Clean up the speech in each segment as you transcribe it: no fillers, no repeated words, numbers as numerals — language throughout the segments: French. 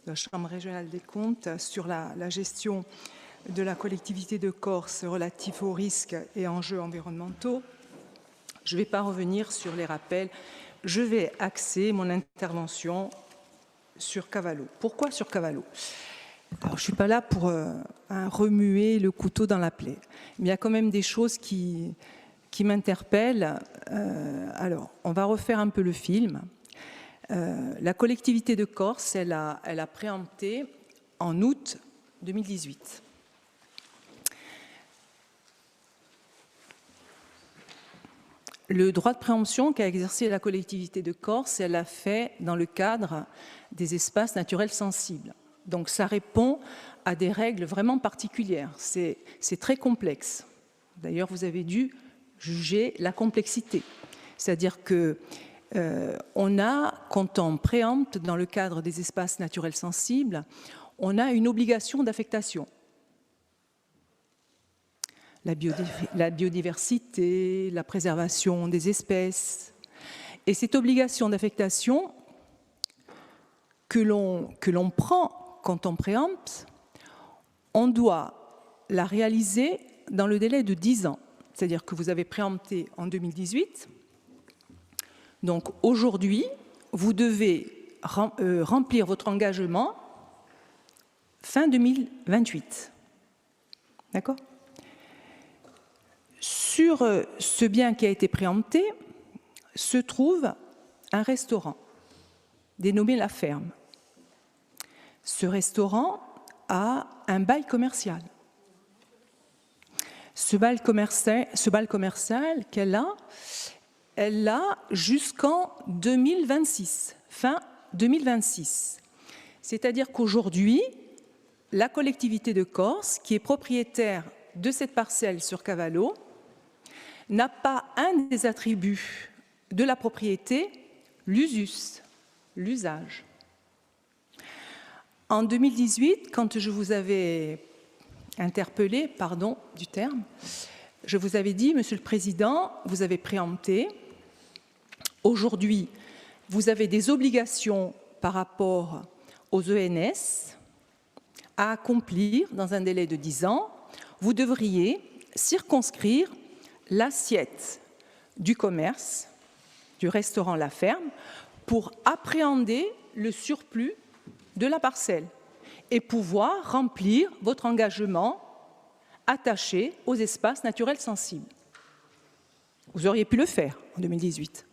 de la Chambre régionale des comptes sur la gestion de la collectivité de Corse relatif aux risques et enjeux environnementaux. Je ne vais pas revenir sur les rappels. Je vais axer mon intervention sur Cavallo. Pourquoi sur Cavallo? Alors, je ne suis pas là pour remuer le couteau dans la plaie, mais il y a quand même des choses qui m'interpellent. Alors, on va refaire un peu le film. La collectivité de Corse, elle a préempté en août 2018. Le droit de préemption qu'a exercé la collectivité de Corse, elle l'a fait dans le cadre des espaces naturels sensibles. Donc ça répond à des règles vraiment particulières. C'est très complexe. D'ailleurs, vous avez dû juger la complexité. C'est-à-dire que quand on préempte dans le cadre des espaces naturels sensibles, on a une obligation d'affectation. La biodiversité, la préservation des espèces. Et cette obligation d'affectation que l'on prend quand on préempte, on doit la réaliser dans le délai de 10 ans. C'est-à-dire que vous avez préempté en 2018. Donc aujourd'hui, vous devez remplir votre engagement fin 2028. D'accord ? Sur ce bien qui a été préempté se trouve un restaurant dénommé La Ferme. Ce restaurant a un bail commercial. Ce bail commercial qu'elle a, elle l'a jusqu'en 2026, fin 2026. C'est-à-dire qu'aujourd'hui, la collectivité de Corse, qui est propriétaire de cette parcelle sur Cavallo, n'a pas un des attributs de la propriété, l'usus, l'usage. En 2018, quand je vous avais interpellé, pardon du terme, je vous avais dit, Monsieur le Président, vous avez préempté. Aujourd'hui, vous avez des obligations par rapport aux ENS à accomplir dans un délai de 10 ans. Vous devriez circonscrire l'assiette du commerce, du restaurant La Ferme, pour appréhender le surplus de la parcelle et pouvoir remplir votre engagement attaché aux espaces naturels sensibles. Vous auriez pu le faire en 2018.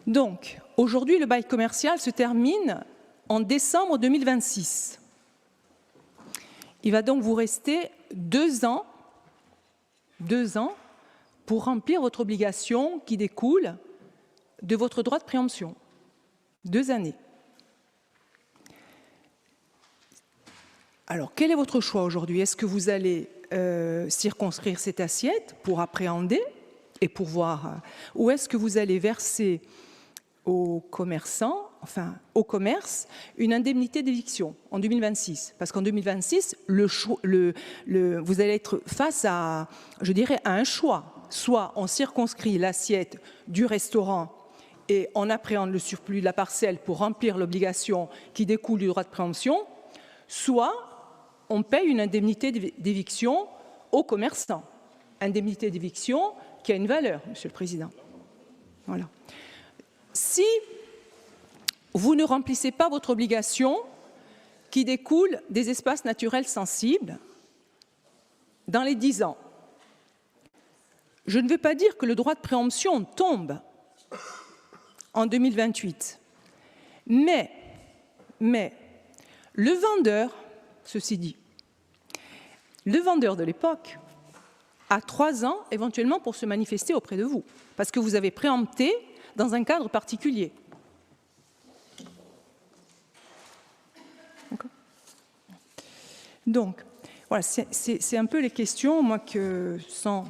Donc, aujourd'hui, le bail commercial se termine en décembre 2026. Il va donc vous rester 2 ans pour remplir votre obligation qui découle de votre droit de préemption. 2 années. Alors, quel est votre choix aujourd'hui? Est-ce que vous allez circonscrire cette assiette pour appréhender et pouvoir, ou est-ce que vous allez verser aux commerçants, enfin au commerce, une indemnité d'éviction en 2026? Parce qu'en 2026, vous allez être face à, je dirais, à un choix. Soit on circonscrit l'assiette du restaurant et on appréhende le surplus de la parcelle pour remplir l'obligation qui découle du droit de préemption, soit on paye une indemnité d'éviction aux commerçants. Indemnité d'éviction qui a une valeur, Monsieur le Président. Voilà. Si vous ne remplissez pas votre obligation qui découle des espaces naturels sensibles dans les 10 ans, je ne veux pas dire que le droit de préemption tombe en 2028, mais le vendeur, ceci dit, le vendeur de l'époque a 3 ans éventuellement pour se manifester auprès de vous, parce que vous avez préempté dans un cadre particulier. Donc, voilà, c'est un peu les questions, moi, que sans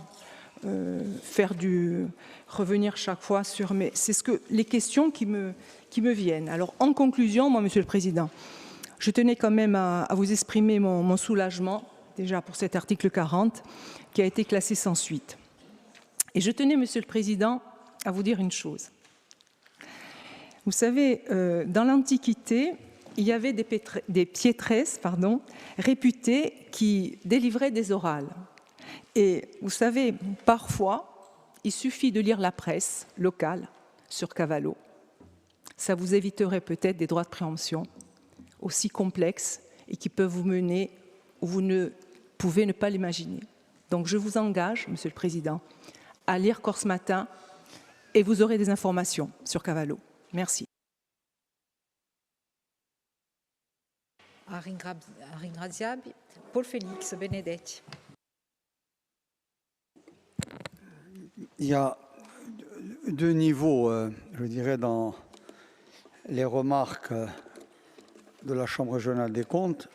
revenir chaque fois sur, mais c'est les questions qui me viennent. Alors, en conclusion, moi, Monsieur le Président, je tenais quand même à vous exprimer mon soulagement, déjà pour cet article 40, qui a été classé sans suite. Et je tenais, Monsieur le Président, à vous dire une chose. Vous savez, dans l'Antiquité, il y avait des piétresses réputées qui délivraient des orales. Et vous savez, parfois, il suffit de lire la presse locale sur Cavallo. Ça vous éviterait peut-être des droits de préemption aussi complexes et qui peuvent vous mener où vous ne pouvez ne pas l'imaginer. Donc je vous engage, Monsieur le Président, à lire Corse Matin et vous aurez des informations sur Cavallo. Merci. Ringraziabi. Paul Félix Benedetti. Il y a deux niveaux, je dirais, dans les remarques de la Chambre régionale des comptes.